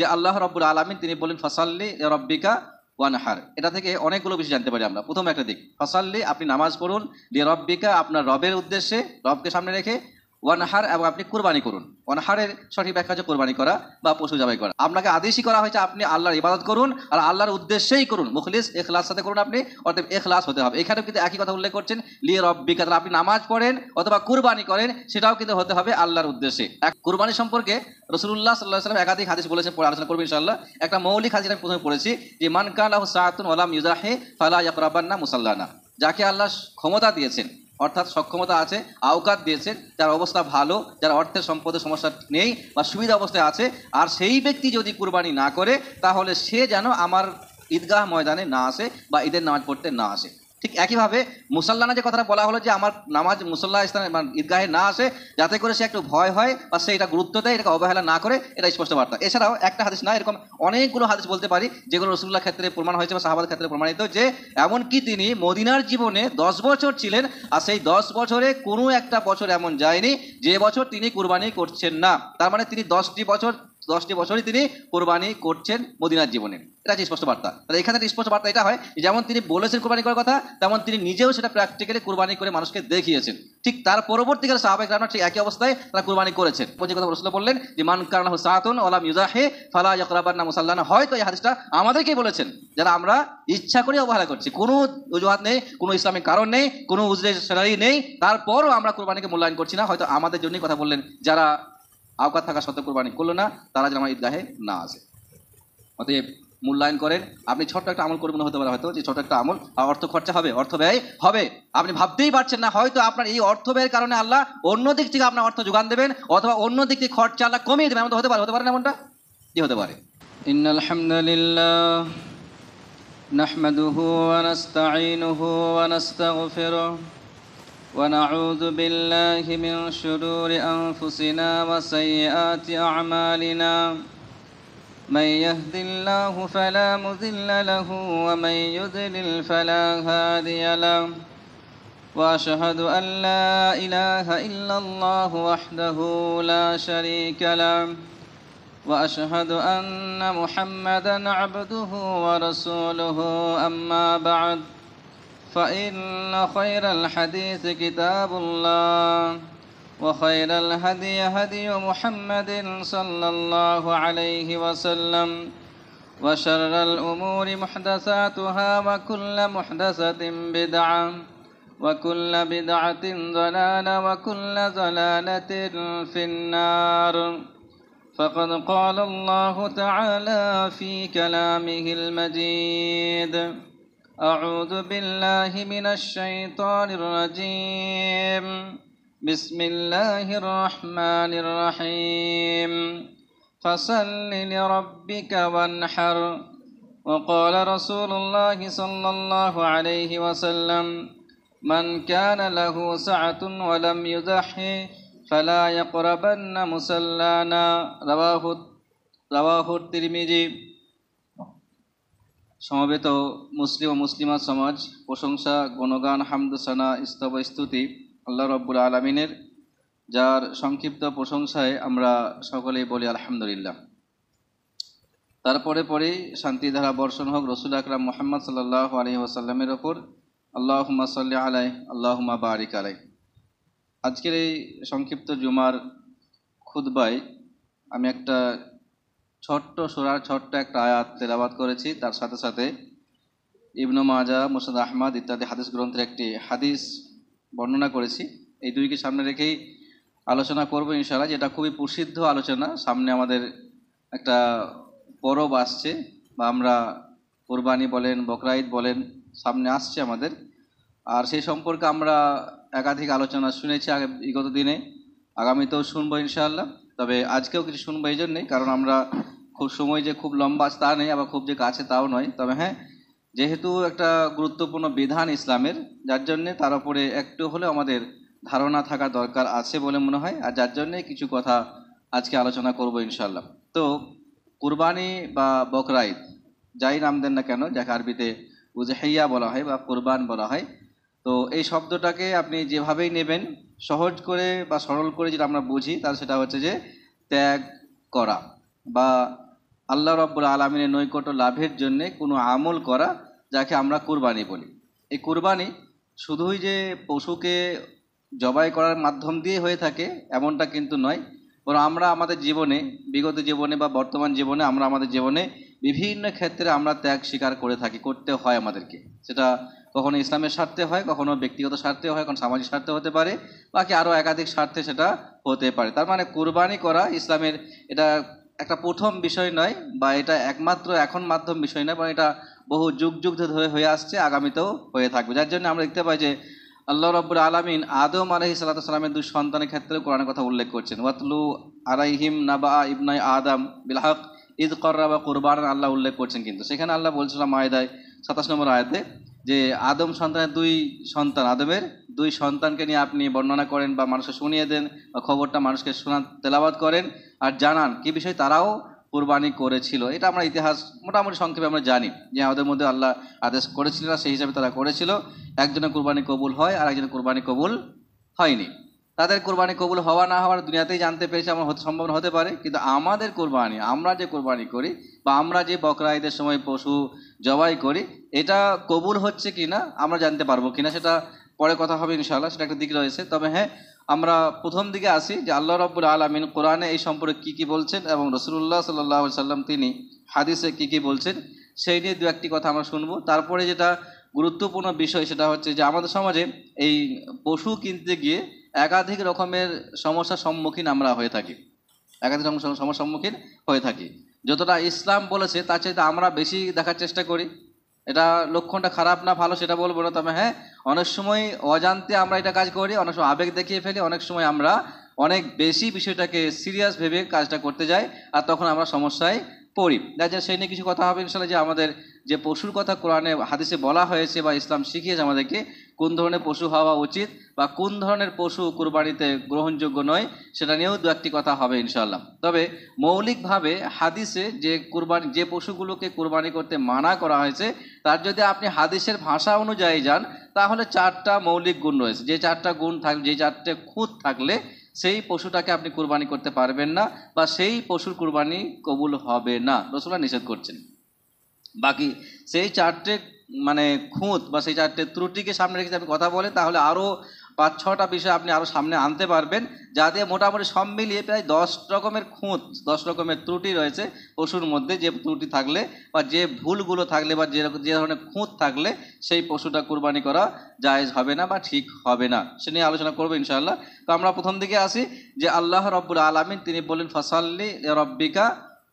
যে আল্লাহ রাব্বুল আলামিন তিনি বলেন ফাসাল্লি লিরাব্বিকা ওয়ানহার। এটা থেকে অনেকগুলো বিষয় জানতে পারি আমরা। প্রথম একটা দিক, ফাসাল্লি আপনি নামাজ পড়ুন, লিরাব্বিকা আপনার রবের উদ্দেশ্যে, রবকে সামনে রেখে, ওয়ানহার এবং আপনি কুরবানি করুন। ওয়ানহারের সঠিক ব্যাখ্যা হচ্ছে কুরবানি করা বা পশু জবাই করা। আপনাকে আদেশই করা হয়েছে আপনি আল্লাহর ইবাদত করুন আর আল্লাহর উদ্দেশ্যেই করুন, মুখলিস ইখলাস সাথে করুন আপনি, অর্থাৎ ইখলাস হতে হবে। এখানেও কিন্তু একই কথা উল্লেখ করছেন, লিরাব্বিকা, তাহলে আপনি নামাজ পড়েন অথবা কুরবানি করেন সেটাও কিন্তু হতে হবে আল্লাহর উদ্দেশ্যে। এক কুরবানি সম্পর্কে রাসূলুল্লাহ সাল্লাল্লাহু আলাইহি ওয়াসাল্লাম একাধিক হাদিস বলেছেন, পরে আলোচনা করব ইনশাআল্লাহ। একটা মৌলিক হাদিস আমি প্রথমে পড়েছি যে মান কানা লাহু সাআতুন ওয়া লাম ইউজাহি ফালা ইয়াকরাবান্না মুসাল্লানা। যাকে আল্লাহ ক্ষমতা দিয়েছেন, অর্থাৎ সক্ষমতা আছে, আওকাত দিয়েছেন, যার অবস্থা ভালো, যার অর্থের সম্পদের সমস্যা নেই বা সুবিধা অবস্থায় আছে, আর সেই ব্যক্তি যদি কুরবানি না করে তাহলে সে যেন আমার ঈদগাহ ময়দানে না আসে বা ঈদের নামাজ পড়তে না আসে। ঠিক একইভাবে মুসাল্লানা যে কথাটা বলা হলো যে আমার নামাজ মুসল্লা স্থানে ঈদগাহে না আসে, যাতে করে সে একটু ভয় হয় বা সে এটা গুরুত্ব দেয়, এটাকে অবহেলা না করে, এটা স্পষ্ট বার্তা। এছাড়াও একটা হাদিস না, এরকম অনেকগুলো হাদিস বলতে পারি যেগুলো রাসূলুল্লাহর ক্ষেত্রে প্রমাণ হয়েছে বা সাহাবাদের ক্ষেত্রে প্রমাণিত, যে এমনকি তিনি মদিনার জীবনে 10 বছর ছিলেন আর সেই 10 বছরে কোনো একটা বছর এমন যায়নি যে বছর তিনি কুরবানি করছেন না। তার মানে তিনি 10টি বছরই তিনি কুরবানি করছেন মদিনার জীবনে। এটা হচ্ছে স্পষ্ট বার্তা। তাহলে এখানে স্পষ্ট বার্তা এটা হয়, যেমন তিনি বলেছেন কুরবানি করার কথা, তেমন তিনি নিজেও সেটা প্র্যাকটিক্যালি কুরবানি করে মানুষকে দেখিয়েছেন। ঠিক তার পরবর্তীকালে সাহাবায়ে কেরাম ঠিক একই অবস্থায় তারা কুরবানি করেছেন। যে কথা রাসূল বললেন যে মান কানা লাহু সাআতুন ওয়া লাম ইউজাহি ফালা ইয়াকরাবান্না মুসাল্লানা, হয়তো এই হাদিসটা আমাদেরকেই বলেছেন যারা আমরা ইচ্ছা করে অবহেলা করছি, কোনো অজুহাত নেই, কোনো ইসলামিক কারণ নেই, কোনো উজরের স্যালারি নেই, তারপরও আমরা কুরবানিকে মূল্যায়ন করছি না, হয়তো আমাদের জন্যই কথা বললেন। যারা আওকাত থাকা সত্ত্বেও কুরবানি করলো না তারা যেন আমার ঈদগাহে না আসে। অতএব মূল্যায়ন করেন। আপনি ছোট্ট একটা আমল করবেন, হতে পারে হয়তো যে ছোট একটা আমল, অর্থ খরচা হবে, অর্থ ব্যয় হবে, আপনি ভাবতেই পারছেন না, হয়তো আপনার এই অর্থ ব্যয়ের কারণে আল্লাহ অন্য দিক থেকে আপনার অর্থ যোগান দেবেন অথবা অন্য দিক থেকে খরচা আল্লাহ কমিয়ে দেবেন। এমন হতে পারে না এমনটা? কি হতে পারে? ইন্নাল হামদুলিল্লাহ নাহমাদুহু ওয়া নাস্তাঈনুহু ওয়া নাস্তাগফিরুহু ওয়া নাউযু বিল্লাহি মিন শুরুরি আনফুসিনা ওয়া সাইয়্যাতি আ'মালিনা। من يهد الله فلا مضل له ومن يضلل فلا هادي له وأشهد أن لا إله إلا الله وحده لا شريك له وأشهد أن محمدا عبده ورسوله أما بعد فإن خير الحديث كتاب الله وخير الهدي هدي محمد صلى الله عليه وسلم وشر الأمور محدثاتها وكل محدثة بدعة وكل بدعة ضلالة وكل ضلالة في النار. فقد قال الله تعالى في كلامه المجيد: أعوذ بالله من الشيطان الرجيم. بسم الله الرحمن الرحيم. فصل لربك وانحر. وقال رسول الله صلى الله عليه وسلم: من كان له سعة ولم يضحي فلا يقربن مصلانا. رواه الترمذي. সমবেত মুসলিম ও মুসলিমা সমাজ, প্রশংসা, গুণগান, হামদ, সানা, স্তব, স্তুতি আল্লাহ রাব্বুল আলামিনের, যার সংক্ষিপ্ত প্রশংসায় আমরা সকলেই বলি আলহামদুলিল্লাহ। তারপরে শান্তি ধারা বর্ষণ হোক রাসূল আকরাম মুহাম্মদ সাল্লাল্লাহু আলাইহি ওয়াসাল্লামের ওপর। আল্লাহুম্মা সাল্লি আলাইহি আল্লাহুম্মা বারিক আলাইহি। আজকের এই সংক্ষিপ্ত জুমার খুতবায় আমি একটা ছোট্ট একটা আয়াত তেলাওয়াত করেছি। তার সাথে সাথে ইবনে মাজাহ, মুসনাদ আহমদ ইত্যাদি হাদিস গ্রন্থের একটি হাদিস বর্ণনা করেছি। এই দুইকে সামনে রেখেই আলোচনা করব ইনশাআল্লাহ, যেটা খুবই প্রসিদ্ধ আলোচনা। সামনে আমাদের একটা পরব আসছে, বা আমরা কুরবানি বলেন, বকরা ঈদ বলেন, সামনে আসছে আমাদের। আর সেই সম্পর্কে আমরা একাধিক আলোচনা শুনেছি বিগত দিনে, আগামীতেও শুনবো ইনশাআল্লাহ। তবে আজকেও কিছু শুনবো এই জন্যেই, কারণ আমরা খুব সময় যে খুব লম্বা তা নেই, আবার খুব যে কাছে তাও নয়। তবে হ্যাঁ, যেহেতু একটা গুরুত্বপূর্ণ বিধান ইসলামের, যার জন্যে তার উপরে একটু হলেও আমাদের ধারণা থাকা দরকার আছে বলে মনে হয়, আর যার জন্যে কিছু কথা আজকে আলোচনা করব ইনশাআল্লাহ। তো কুরবানি বা বকরা ঈদ, যাই নাম দেন না কেন, যাকে আরবিতে উজহিয়া বলা হয় বা কুরবান বলা হয়, তো এই শব্দটাকে আপনি যেভাবেই নেবেন, সহজ করে বা সরল করে যেটা আমরা বুঝি, তার সেটা হচ্ছে যে ত্যাগ করা, বা আল্লাহ রাব্বুল আলামিনের নৈকট্য লাভের জন্য কোনো আমল করা, যাকে আমরা কুরবানি বলি। এই কুরবানি শুধুই যে পশুকে জবাই করার মাধ্যম দিয়ে হয়ে থাকে এমনটা কিন্তু নয়, বরং আমরা আমাদের জীবনে, বিগত জীবনে বা বর্তমান জীবনে, আমরা আমাদের জীবনে বিভিন্ন ক্ষেত্রে আমরা ত্যাগ স্বীকার করে থাকি, করতে হয় আমাদেরকে। সেটা কখনো ইসলামের স্বার্থে হয়, কখনো ব্যক্তিগত স্বার্থে হয়, কখনো সামাজিক স্বার্থে হতে পারে, বাকি আরও একাধিক স্বার্থে সেটা হতে পারে। তার মানে কুরবানি করা ইসলামের এটা একটা প্রথম বিষয় নয়, বা এটা একমাত্র এখন মাধ্যম বিষয় নয়, বরং এটা বহু যুগ যুগ ধরে হয়ে আসছে, আগামীতেও হয়ে থাকবে। যার জন্য আমরা দেখতে পাই যে আল্লাহ রাব্বুল আলামিন আদম আলাইহিস সালাতু সালামের দুই সন্তানের ক্ষেত্রে কোরআনের কথা উল্লেখ করছেন। ওয়াতলু আলাইহিম নাবা ইবনাই আদম বিল হক ইদ কররাবা কুরবানান, আল্লাহ উল্লেখ করছেন। কিন্তু সেখানে আল্লাহ বলছিলাম মায়দায় 27 নম্বর আয়াতে যে আদম সন্তানের আদমের দুই সন্তানকে নিয়ে আপনি বর্ণনা করেন বা মানুষকে শুনিয়ে দেন, বা খবরটা মানুষকে শোনান, তেলাওয়াত করেন আর জানান কি বিষয় তারাও কুরবানি করেছিল। এটা আমরা ইতিহাস মোটামুটি সংক্ষেপে আমরা জানি যে আমাদের মধ্যে আল্লাহ আদেশ করেছিল, সেই হিসাবে তারা করেছিল। একজনের কুরবানি কবুল হয় আর একজনের কুরবানি কবুল হয়নি। তাদের কুরবানি কবুল হওয়া না হওয়ার দুনিয়াতেই জানতে পেরেছে, আমার সম্ভাবনা হতে পারে। কিন্তু আমাদের কুরবানি, আমরা যে কুরবানি করি বা আমরা যে বকরা ঈদের সময় পশু জবাই করি, এটা কবুল হচ্ছে কিনা আমরা জানতে পারবো কিনা সেটা পরে কথা হবে ইনশাআল্লাহ, সেটা একটা দিক রয়েছে। তবে হ্যাঁ, আমরা প্রথম দিকে আসি যে আল্লাহ রাব্বুল আলামিন কোরআনে এই সম্পর্কে কী কী বলছেন এবং রাসূলুল্লাহ সাল্লাল্লাহু আলাইহি সাল্লাম তিনি হাদিসে কী কী বলছেন, সেই নিয়ে দু একটি কথা আমরা শুনবো। তারপরে যেটা গুরুত্বপূর্ণ বিষয় সেটা হচ্ছে যে আমাদের সমাজে এই পশু কিনতে গিয়ে একাধিক রকমের সমস্যার সম্মুখীন আমরা হয়ে থাকি, একাধিক রকম সমস্যার সম্মুখীন হয়ে থাকি। যতটা ইসলাম বলেছে তার চাইতে আমরা বেশি দেখার চেষ্টা করি। এটা লক্ষণটা খারাপ না ভালো সেটা বলবো না, তবে হ্যাঁ, অনেক সময় অজান্তে আমরা এটা কাজ করি, অনেক সময় আবেগ দেখিয়ে ফেলি, অনেক সময় আমরা অনেক বেশি বিষয়টাকে সিরিয়াস ভেবে কাজটা করতে যাই, আর তখন আমরা সমস্যায় পড়ি। যার জন্য সেই নিয়ে কিছু কথা হবে ইনশাআল্লাহ, যে আমাদের যে পশুর কথা কোরআনে হাদিসে বলা হয়েছে বা ইসলাম শিখিয়েছে আমাদেরকে কোন ধরনের পশু হওয়া উচিত বা কোন ধরনের পশু কুরবানিতে গ্রহণযোগ্য নয়, সেটা নিয়েও দু একটি কথা হবে ইনশাআল্লাহ। তবে মৌলিকভাবে হাদিসে যে পশুগুলোকে কুরবানি করতে মানা করা হয়েছে, তার যদি আপনি হাদিসের ভাষা অনুযায়ী যান, তাহলে 4টা মৌলিক গুণ রয়েছে। যে 4টা গুণ থাকলে, যে 4টে খুঁত থাকলে সেই পশুটাকে আপনি কুরবানি করতে পারবেন না, বা সেই পশুর কুরবানি কবুল হবে না, রাসূলুল্লাহ নিষেধ করছেন। বাকি সেই 4টে মানে খুঁত বা সেই 4টে ত্রুটিকে সামনে রেখে আপনি কথা বলেন, তাহলে আরও 5-6টা বিষয় আপনি আরও সামনে আনতে পারবেন, যাতে মোটামুটি সব মিলিয়ে প্রায় 10 রকমের খুঁত, 10 রকমের ত্রুটি রয়েছে পশুর মধ্যে। যে ত্রুটি থাকলে বা যে ভুলগুলো থাকলে বা যে ধরনের খুঁত থাকলে সেই পশুটা কুরবানি করা জায়েজ হবে না বা ঠিক হবে না, সে নিয়ে আলোচনা করবো ইনশাআল্লাহ। তো আমরা প্রথম দিকে আসি যে আল্লাহ রাব্বুল আলামিন তিনি বলেন ফাসাল্লি লিরাব্বিকা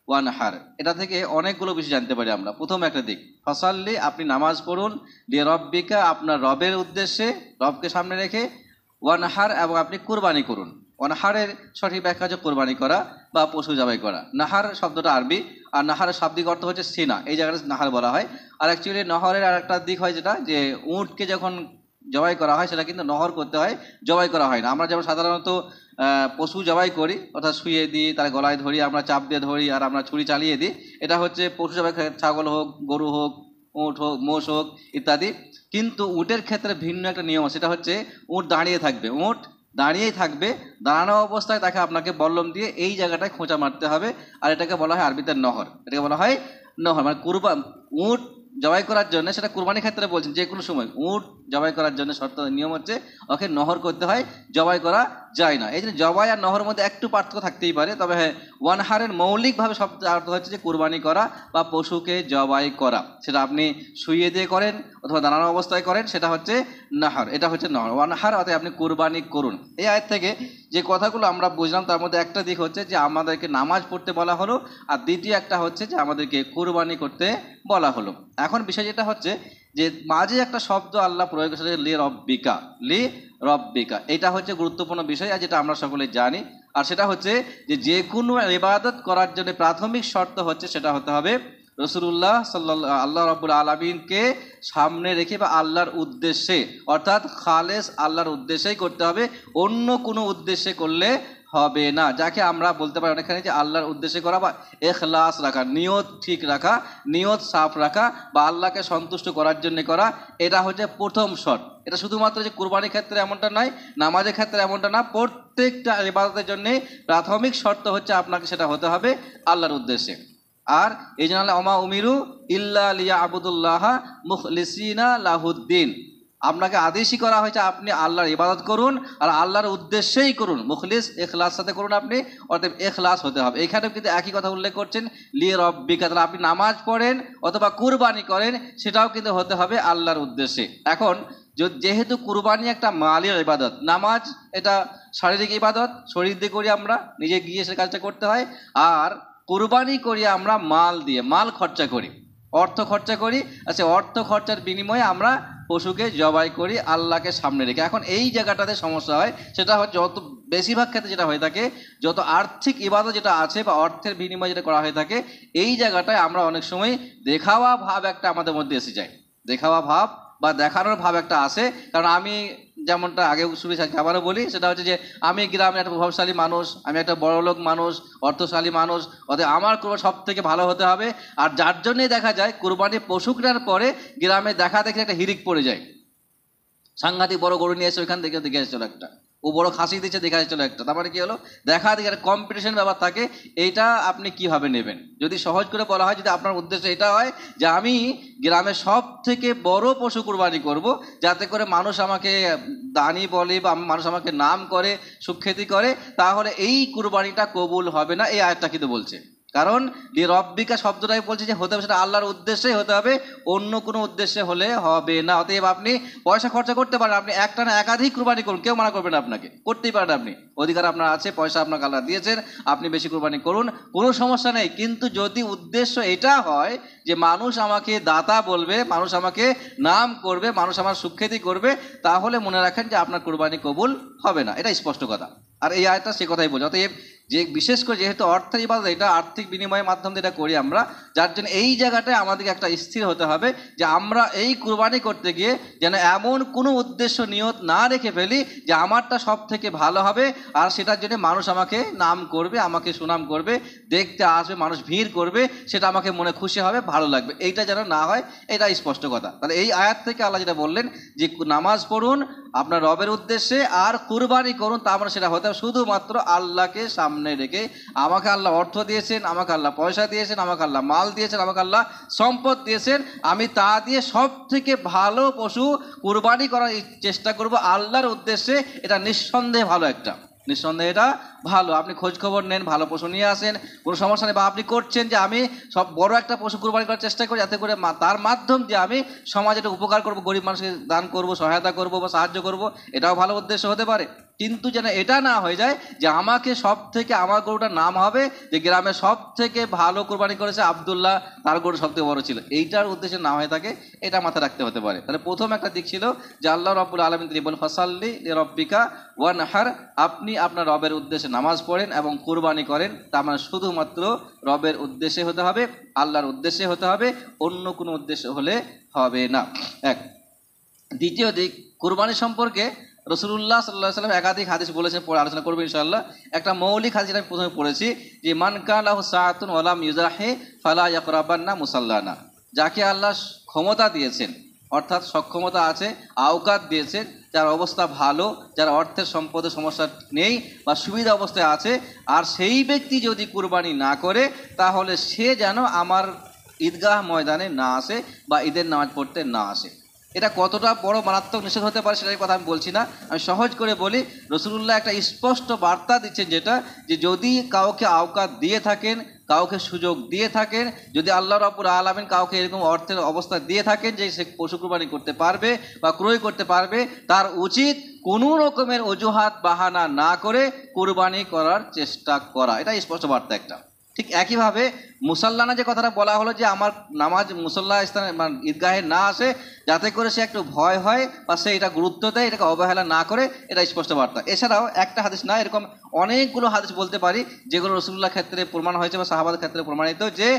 ওয়ানহার। এটা থেকে অনেকগুলো বিষয় জানতে পারি আমরা। প্রথম একটা দিক, ফাসাল্লি আপনি নামাজ পড়ুন, লিরাব্বিকা আপনার রবের উদ্দেশ্যে, রবকে সামনে রেখে, ওয়ানহার এবং আপনি কুরবানি করুন। ওয়ানহারের সঠিক ব্যাখ্যা হচ্ছে কুরবানি করা বা পশু জবাই করা। নাহার শব্দটা আরবি, আর নাহারের শাব্দিক অর্থ হচ্ছে সিনা, এই জায়গাটা নাহার বলা হয়। আর অ্যাকচুয়ালি নহরের আর একটা দিক হয় যেটা, যে উটকে যখন জবাই করা হয় সেটা কিন্তু নহর করতে হয়, জবাই করা হয় না। আমরা যেমন সাধারণত পশু জবাই করি, অর্থাৎ শুয়ে দিই, তার গলায় ধরি, আমরা চাপ দিয়ে ধরি আর আমরা ছুরি চালিয়ে দিই, এটা হচ্ছে পশু জবাই, ছাগল হোক, গরু হোক, উট হোক, মোষ হোক ইত্যাদি। কিন্তু উটের ক্ষেত্রে ভিন্ন একটা নিয়ম, সেটা হচ্ছে উট দাঁড়িয়ে থাকবে, উট দাঁড়িয়েই থাকবে, দাঁড়ানো অবস্থায় তাকে আপনাকে বল্লম দিয়ে এই জায়গাটায় খোঁচা মারতে হবে, আর এটাকে বলা হয় আরবিতে নহর। এটাকে বলা হয় নহর, মানে উট জবাই করার জন্য, সেটা কুরবানির ক্ষেত্রে বলছেন, যে কোনো সময় উট জবাই করার জন্য শর্ত নিয়ম হচ্ছে ওকে নহর করতে হয়, জবাই করা যায় না। এই জন্য জবাই আর নহর মধ্যে একটু পার্থক্য থাকতেই পারে, তবে হ্যাঁ, ওয়ানহারের মৌলিকভাবে শব্দ অর্থ হচ্ছে যে কুরবানি করা বা পশুকে জবাই করা। সেটা আপনি শুইয়ে দিয়ে করেন অথবা দাঁড়ানো অবস্থায় করেন, সেটা হচ্ছে নাহার, এটা হচ্ছে নহর। ওয়ানহার অর্থাৎ আপনি কুরবানি করুন। এই আয়াত থেকে যে কথাগুলো আমরা বুঝলাম, তার মধ্যে একটা দিক হচ্ছে যে আমাদেরকে নামাজ পড়তে বলা হলো, আর দ্বিতীয় একটা হচ্ছে যে আমাদেরকে কুরবানি করতে বলা হলো। এখন বিষয় যেটা হচ্ছে যে মাঝে একটা শব্দ আল্লাহ প্রয়োগ করেছে, লি রব্বিকা, লি রব্বিকা। এটা হচ্ছে গুরুত্বপূর্ণ বিষয়, আর যেটা আমরা সকলে জানি। আর সেটা হচ্ছে যে কোনো ইবাদত করার জন্য প্রাথমিক শর্ত হচ্ছে সেটা হতে হবে রাসূলুল্লাহ সাল্লাল্লাহু আল্লাহ রাব্বুল আলামিনকে সামনে রেখে বা আল্লাহর উদ্দেশ্যে, অর্থাৎ খালেস আল্লাহর উদ্দেশ্যেই করতে হবে, অন্য কোনো উদ্দেশ্যে করলে হবে না। যাকে আমরা বলতে পারি অনেকখানি যে আল্লাহর উদ্দেশ্যে করা বা ইখলাস রাখা, নিয়ত ঠিক রাখা, নিয়ত সাফ রাখা বা আল্লাহকে সন্তুষ্ট করার জন্য করা, এটা হচ্ছে প্রথম শর্ত। এটা শুধুমাত্র যে কুরবানির ক্ষেত্রে এমনটা নয়, নামাজের ক্ষেত্রে এমনটা না, প্রত্যেকটা ইবাদতের জন্য প্রাথমিক শর্ত হচ্ছে আপনাকে সেটা হতে হবে আল্লাহর উদ্দেশ্যে। আর এই জন্য আল্লাহ ওমা উমিরু ইল্লা লিয়াবুদুল্লাহ মুখলিসিনা লাহুদ্দিন, আপনাকে আদেশই করা হয়েছে আপনি আল্লাহর ইবাদত করুন আর আল্লাহর উদ্দেশ্যেই করুন, মুখলিস ইখলাস সাথে করুন আপনি, অর্থাৎ ইখলাস হতে হবে। এখানেও কিন্তু একই কথা উল্লেখ করছেন, লি রব্বিকা, তাহলে আপনি নামাজ পড়েন অথবা কুরবানি করেন সেটাও কিন্তু হতে হবে আল্লাহর উদ্দেশ্যে। এখন যেহেতু কুরবানি একটা মালি ইবাদত, নামাজ এটা শারীরিক ইবাদত, শরীর দিয়ে করি আমরা, নিজে গিয়ে সে কাজটা করতে হয়, আর কুরবানি করি আমরা মাল দিয়ে, মাল খরচা করি, অর্থ খরচা করি। আচ্ছা, অর্থ খরচার বিনিময়ে আমরা পশুকে জবাই করি আল্লাহকে সামনে রেখে। এখন এই জায়গাটাতে সমস্যা হয়, সেটা হচ্ছে যত বেশিরভাগ ক্ষেত্রে যেটা হয়ে থাকে, যত আর্থিক ইবাদত যেটা আছে বা অর্থের বিনিময়ে যেটা করা হয়ে থাকে, এই জায়গাটায় আমরা অনেক সময় দেখাওয়া ভাব একটা আমাদের মধ্যে এসে যায়, দেখাওয়া ভাব বা দেখানোর ভাব একটা আসে। কারণ আমি যেমনটা আগে শুরু আবারও বলি, সেটা হচ্ছে যে আমি গ্রামে একটা প্রভাবশালী মানুষ, আমি একটা বড়লোক মানুষ, অর্থশালী মানুষ, অতএব আমার কুরবানি সব থেকে ভালো হতে হবে। আর যার জন্যই দেখা যায় কুরবানি পশু কেনার পরে গ্রামে দেখা দেখে একটা হিরিক পড়ে যায়, সাংঘাতিক বড় গরু নিয়ে এসে ওইখান থেকে দেখে এসেছিল একটা, ও বড় খাসি দিচ্ছে দেখে এসেছিল একটা, তারপরে কি হলো, দেখা দেখে একটা কম্পিটিশন ব্যাপার থাকে। এইটা আপনি কিভাবে নেবেন? যদি সহজ করে বলা হয়, যদি আপনার উদ্দেশ্য এটা হয় যে আমি গ্রামে সব থেকে বড় পশু কুরবানি করব, যাতে করে মানুষ আমাকে দানি বলে বা মানুষ আমাকে নাম করে, সুখ্যাতি করে, তাহলে এই কুরবানিটা কবুল হবে না। এই আয়াতটা কিন্তু বলছে, কারণ যে রব্বিকা শব্দটাই বলছে যে হতে হবে সেটা আল্লাহর উদ্দেশ্যেই হতে হবে, অন্য কোনো উদ্দেশ্যে হলে হবে না। অতএব আপনি পয়সা খরচা করতে পারেন, আপনি একটা না একাধিক কুরবানি করুন, কেউ মানা করবে না আপনাকে, করতেই পারেন, আপনি অধিকার আপনার আছে, পয়সা আপনাকে আল্লাহ দিয়েছেন, আপনি বেশি কুরবানি করুন, কোনো সমস্যা নেই। কিন্তু যদি উদ্দেশ্য এটা হয় যে মানুষ আমাকে দাতা বলবে, মানুষ আমাকে নাম করবে, মানুষ আমার সুখ্যাতি করবে, তাহলে মনে রাখেন যে আপনার কুরবানি কবুল হবে না। এটা স্পষ্ট কথা। আর এই আয়াতটা সে কথাই বলছে। অতএব যে বিশেষ করে যেহেতু অর্থের ইবাদত, এটা আর্থিক বিনিময়ের মাধ্যমে এটা করি আমরা, যার জন্য এই জায়গাটায় আমাদেরকে একটা স্থির হতে হবে যে আমরা এই কুরবানি করতে গিয়ে যেন এমন কোনো উদ্দেশ্য নিয়ত না রেখে ফেলি যে আমারটা সব থেকে ভালো হবে, আর সেটার জন্য মানুষ আমাকে নাম করবে, আমাকে সুনাম করবে, দেখতে আসবে, মানুষ ভিড় করবে, সেটা আমাকে মনে খুশি হবে, ভালো লাগবে, এইটা যেন না হয়, এটা স্পষ্ট কথা। তাহলে এই আয়াত থেকে আল্লাহ যেটা বললেন যে নামাজ পড়ুন আপনার রবের উদ্দেশ্যে আর কুরবানি করুন, তা আমরা সেটা হতে হবে শুধুমাত্র আল্লাহকে সামনে রেখে। আমাকে আল্লাহ অর্থ দিয়েছেন, আমাকে আল্লাহ পয়সা দিয়েছেন, আমাকে আল্লাহ মাল দিয়েছেন, আমাকে আল্লাহ সম্পদ দিয়েছেন, আমি তা দিয়ে সব থেকে ভালো পশু কুরবানি করার চেষ্টা করব আল্লাহর উদ্দেশ্যে। এটা নিঃসন্দেহে ভালো, একটা নিঃসন্দেহে এটা ভালো। আপনি খোঁজ খবর নেন, ভালো পশু নিয়ে আসেন, কোনো সমস্যা নেই। বা আপনি করছেন যে আমি সব বড় একটা পশু কুরবানি করার চেষ্টা করি, যাতে করে তার মাধ্যম দিয়ে আমি সমাজে একটা উপকার করব, গরিব মানুষকে দান করব, সহায়তা করব বা সাহায্য করব, এটাও ভালো উদ্দেশ্য হতে পারে। কিন্তু যেন এটা না হয়ে যায় যে আমাকে সব থেকে, আমার গরুটার নাম হবে যে গ্রামে সব থেকে ভালো কুরবানি করেছে আব্দুল্লাহ, তার গরু সব থেকে বড় ছিল, এইটার উদ্দেশ্যে না হয়ে থাকে, এটা মাথায় রাখতে হতে পারে। তাহলে প্রথম একটা দিক ছিল যে আল্লাহ রাব্বুল আলামিন তিনি বলেন ফাসাল্লি লিরাব্বিকা ওয়ানহার, আপনি আপনার রবের উদ্দেশ্যে নামাজ পড়েন এবং কুরবানি করেন, তা মানে শুধুমাত্র রবের উদ্দেশ্যে হতে হবে, আল্লাহর উদ্দেশ্যে হতে হবে, অন্য কোনো উদ্দেশ্য হলে হবে না। এক। দ্বিতীয় দিক, কুরবানি সম্পর্কে রাসূলুল্লাহ সাল্লাল্লাহু আলাইহি ওয়াসাল্লাম একাধিক হাদিস বলেছেন, পরে আলোচনা করবো ইনশাআল্লাহ। একটা মৌলিক হাদিস আমি প্রথমে পড়েছি যে মান কানা লাহু সাআতুন ওয়া লাম ইউজাহি ফালা ইয়াকরাবান্না মুসাল্লানা, যাকে আল্লাহ ক্ষমতা দিয়েছেন, অর্থাৎ সক্ষমতা আছে, আওকাত দিয়েছেন, যার অবস্থা ভালো, যার অর্থের সম্পদের সমস্যা নেই বা সুবিধা অবস্থায় আছে, আর সেই ব্যক্তি যদি কুরবানি না করে তাহলে সে যেন আমার ঈদগাহ ময়দানে না আসে বা ঈদের নামাজ পড়তে না আসে। এটা কতটা বড় মারাত্মক নিষেধ হতে পারে সেটাই কথা আমি বলছি না, আমি সহজ করে বলি। রাসূলুল্লাহ একটা স্পষ্ট বার্তা দিচ্ছেন, যেটা যে যদি কাউকে আওকাত দিয়ে থাকেন, কাউকে সুযোগ দিয়ে থাকেন, যদি আল্লাহ রাব্বুল আলামিন কাউকে এরকম অর্থের অবস্থা দিয়ে থাকেন যে সে পশু কুরবানি করতে পারবে বা ক্রয় করতে পারবে, তার উচিত কোনো রকমের অজুহাত বাহানা না করে কুরবানি করার চেষ্টা করা। এটা স্পষ্ট বার্তা একটা। ঠিক একইভাবে মুসাল্লানা যে কথাটা বলা হলো যে আমার নামাজ মুসল্লা স্থানে মানে ঈদগাহে না আসে, যাতে করে সে একটু ভয় হয় বা সে এটা গুরুত্ব দেয়, এটাকে অবহেলা না করে, এটা স্পষ্ট বার্তা। এছাড়াও একটা হাদিস না, এরকম অনেকগুলো হাদিস বলতে পারি যেগুলো রাসূলুল্লাহ ক্ষেত্রে প্রমাণ হয়েছে বা সাহাবাদের ক্ষেত্রে প্রমাণিত, যে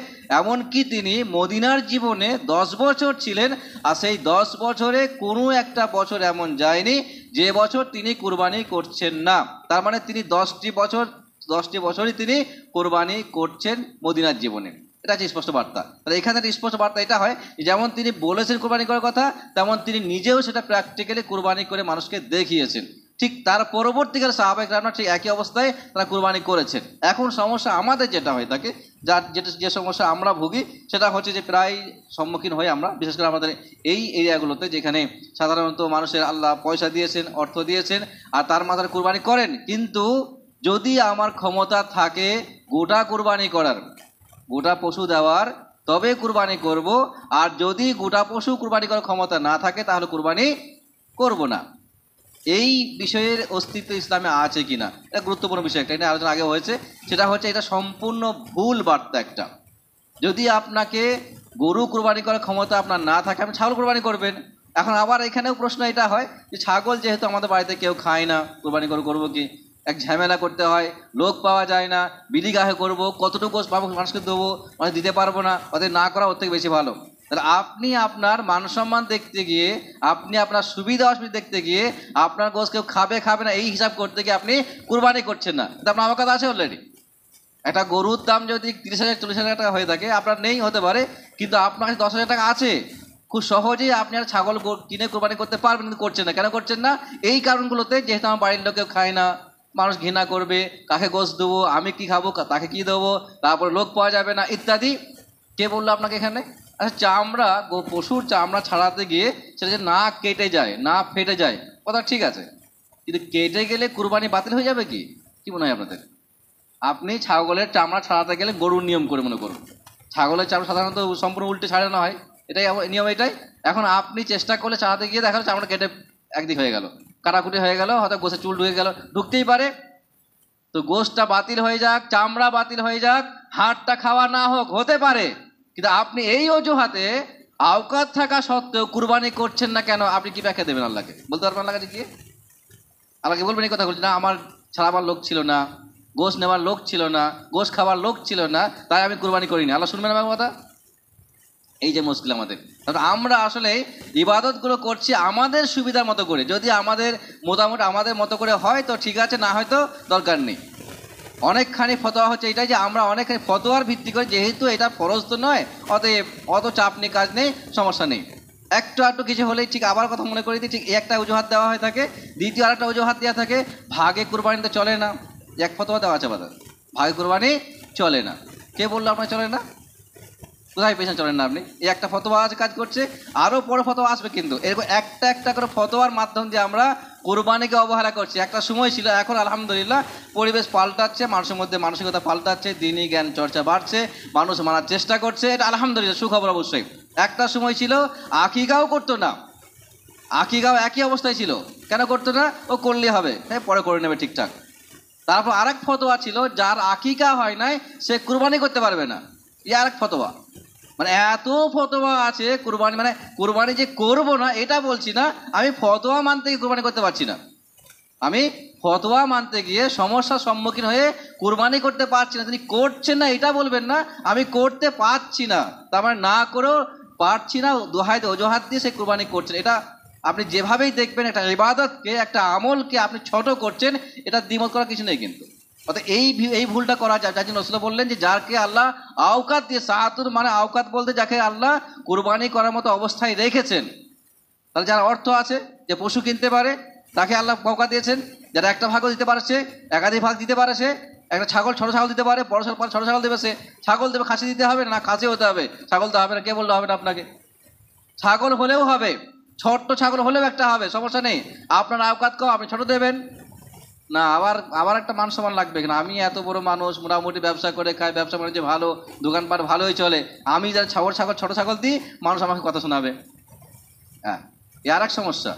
এমনকি তিনি মদিনার জীবনে 10 বছর ছিলেন, আর সেই 10 বছরে কোনো একটা বছর এমন যায়নি যে বছর তিনি কুরবানি করছেন না। তার মানে তিনি 10টি বছরই তিনি কোরবানি করছেন মদিনার জীবনে। এটা হচ্ছে স্পষ্ট বার্তা। তাহলে এখানে স্পষ্ট বার্তা এটা হয়, যেমন তিনি বলেছেন কোরবানি করার কথা, তেমন তিনি নিজেও সেটা প্র্যাকটিক্যালি কোরবানি করে মানুষকে দেখিয়েছেন। ঠিক তার পরবর্তীকালে সাহাবায়ে কেরামরা ঠিক একই অবস্থায় তারা কুরবানি করেছেন। এখন সমস্যা আমাদের যেটা হয়ে থাকে, যে সমস্যা আমরা ভুগি সেটা হচ্ছে যে প্রায় সম্মুখীন হই আমরা, বিশেষ করে আমাদের এই এরিয়াগুলোতে যেখানে সাধারণত মানুষের আল্লাহ পয়সা দিয়েছেন, অর্থ দিয়েছেন, আর তার মাথায় কুরবানি করেন। কিন্তু যদি আমার ক্ষমতা থাকে গোটা কুরবানি করার, গোটা পশু দেওয়ার, তবে কুরবানি করব। আর যদি গোটা পশু কুরবানি করার ক্ষমতা না থাকে তাহলে কুরবানি করব না। এই বিষয়ের অস্তিত্ব ইসলামে আছে কিনা এটা গুরুত্বপূর্ণ বিষয় একটা, এটা আলোচনা আগে হয়েছে। সেটা হচ্ছে এটা সম্পূর্ণ ভুল বার্তা একটা। যদি আপনাকে গরু কুরবানি করার ক্ষমতা আপনার না থাকে, আপনি ছাগল কুরবানি করবেন। এখন আবার এখানেও প্রশ্ন এটা হয় যে ছাগল যেহেতু আমাদের বাড়িতে কেউ খায় না, কুরবানি করবো কি, এক ঝামেলা করতে হয়, লোক পাওয়া যায় না, বিলিগাহে করবো, কতটুকু মানুষকে দেবো, মানে দিতে পারবো না, ওদের না করা ওর থেকে বেশি ভালো। তাহলে আপনি আপনার মান সম্মান দেখতে গিয়ে, আপনি আপনার সুবিধা অসুবিধা দেখতে গিয়ে, আপনার গোশ কেউ খাবে খাবে না এই হিসাব করতে গিয়ে আপনি কুরবানি করছেন না। কিন্তু আপনার অবকাশ আছে অলরেডি। একটা গরুর দাম যদি 30,000 40,000 টাকা হয়ে থাকে, আপনার নেই হতে পারে, কিন্তু আপনার কাছে 10,000 টাকা আছে, খুব সহজেই আপনি আর ছাগল কিনে কোরবানি করতে পারবেন, কিন্তু করছেন না। কেন করছেন না? এই কারণগুলোতে, যেহেতু আমার বাড়ির লোক কেউ খায় না, মানুষ ঘৃণা করবে, কাকে গোশ দেবো, আমি কি খাবো, তাকে কি দেবো, তারপরে লোক পাওয়া যাবে না ইত্যাদি। কে বললো আপনাকে এখানে? আচ্ছা, চামড়া, পশুর চামড়া ছাড়াতে গিয়ে সেটা যে না কেটে যায়, না ফেটে যায়, কথা ঠিক আছে, কিন্তু কেটে গেলে কুরবানি বাতিল হয়ে যাবে কি মনে হয় আপনাদের? আপনি ছাগলের চামড়া ছাড়াতে গেলে গরুর নিয়ম করে মনে করুন, ছাগলের চামড়া সাধারণত সম্পূর্ণ উল্টে ছাড়ানো হয়, এটাই নিয়ম এটাই। এখন আপনি চেষ্টা করলে ছাড়াতে গিয়ে দেখা চামড়া কেটে একদিক হয়ে গেল, কাটাকুটি হয়ে গেল, হয়তো গোছে চুল ঢুকে গেল, ঢুকতেই পারে। তো গোশটা বাতিল হয়ে যাক, চামড়া বাতিল হয়ে যাক, হাড়টা খাওয়া না হোক, হতে পারে। কিন্তু আপনি এই অজুহাতে আওকাত থাকা সত্ত্বেও কুরবানি করছেন না কেন? আপনি কি ব্যাখ্যা দেবেন আল্লাহকে? বলতে পারবেন আল্লাহ কাছে গিয়ে? আল্লাহকে বলবেন এই কথা বলছি না, আমার ছাড়াবার লোক ছিল না, গোশ নেওয়ার লোক ছিল না, গোশ খাবার লোক ছিল না, তাই আমি কুরবানি করিনি। আল্লাহ শুনবেন আমার কথা? এই যে মুশকিল আমাদের। আমরা আসলে ইবাদতগুলো করছি আমাদের সুবিধার মতো করে। যদি আমাদের মোটামুটি আমাদের মতো করে হয় তো ঠিক আছে, না হয়তো দরকার নেই। অনেকখানি ফতোয়া হচ্ছে এটাই যে আমরা অনেকখানি ফতোয়ার ভিত্তি করে, যেহেতু এটা ফরজ তো নয়, অতএব অত চাপ নেই, কাজ নেই, সমস্যা নেই। একটু আধটু কিছু হলেই ঠিক আবার কথা মনে করি দিই, ঠিক একটা অজুহাত দেওয়া হয়ে থাকে, দ্বিতীয় আরেকটা অজুহাত দেওয়া থাকে, ভাগে কুরবানিতে চলে না। এক ফতোয়া দেওয়া আছে বাজার, ভাগে কুরবানি চলে না। কে বললো আপনার চলে না? কোথায় পেছনে চলেন না আপনি? এই একটা ফতোয়া আজ কাজ করছে, আরও বড় ফতোয়া আসবে, কিন্তু এরকম একটা একটা করে ফতোয়ার মাধ্যম দিয়ে আমরা কোরবানিকে অবহেলা করছি। একটা সময় ছিল, এখন আলহামদুলিল্লাহ পরিবেশ পাল্টাচ্ছে, মানুষের মধ্যে মানসিকতা পাল্টাচ্ছে, দিনই জ্ঞান চর্চা বাড়ছে, মানুষ মানার চেষ্টা করছে, এটা আলহামদুলিল্লাহ সুখবর অবশ্যই। একটা সময় ছিল আকিকাও করতো না, আকিকাও একই অবস্থায় ছিল। কেন করতো না? ও করলে হবে, হ্যাঁ পরে করে নেবে ঠিকঠাক। তারপর আরেক ফতোয়া ছিল, যার আকিকা হয় নাই সে কুরবানি করতে পারবে না, এই আরেক ফতোয়া। মানে এত ফতোয়া আছে কুরবানি, মানে কুরবানি যে করবো না এটা বলছি না, আমি ফতোয়া মানতে গিয়ে কুরবানি করতে পারছি না। আমি ফতোয়া মানতে গিয়ে সমস্যার সম্মুখীন হয়ে কুরবানি করতে পারছি না। তিনি করছেন না এটা বলবেন না, আমি করতে পারছি না, তার মানে না করেও পারছি না, দোহাই অজুহাত দিয়ে সে কুরবানি করছেন। এটা আপনি যেভাবেই দেখবেন, একটা ইবাদতকে, একটা আমলকে আপনি ছোট করছেন, এটা দ্বিমত করার কিছু নেই। কিন্তু অর্থাৎ এই ভুলটা করা যায়। যার জন্য রাসূল বললেন যে যাকে আল্লাহ আওকাত দিয়ে, সাআতুর মানে আওকাত বলতে যাকে আল্লাহ কুরবানি করার মতো অবস্থায় রেখেছেন, তাহলে যার অর্থ আছে, যে পশু কিনতে পারে, তাকে আল্লাহ আওকাত দিয়েছেন। যারা একটা ভাগও দিতে পারে, সে একাধিক ভাগ দিতে পারে, সে একটা ছাগল, ছোট ছাগল দিতে পারে, বড় ছোট ছাগল দেবে, সে ছাগল দেবে। খাসি দিতে হবে না, খাসি হতে হবে, ছাগল তো হবে না। কে বললে হবে না আপনাকে? ছাগল হলেও হবে, ছোট্ট ছাগল হলেও একটা হবে, সমস্যা নেই। আপনার আওকাত কম, আপনি ছোট দেবেন না। আবার একটা মান সম্মান লাগবে কিনা? আমি এত বড় মানুষ, মোটামুটি ব্যবসা করে খাই, ব্যবসা বাণিজ্য ভালো, দোকানপাট ভালোই চলে, আমি যারা ছোট ছাগল দিই, মানুষ আমাকে কথা শোনাবে। হ্যাঁ, এ আর এক সমস্যা।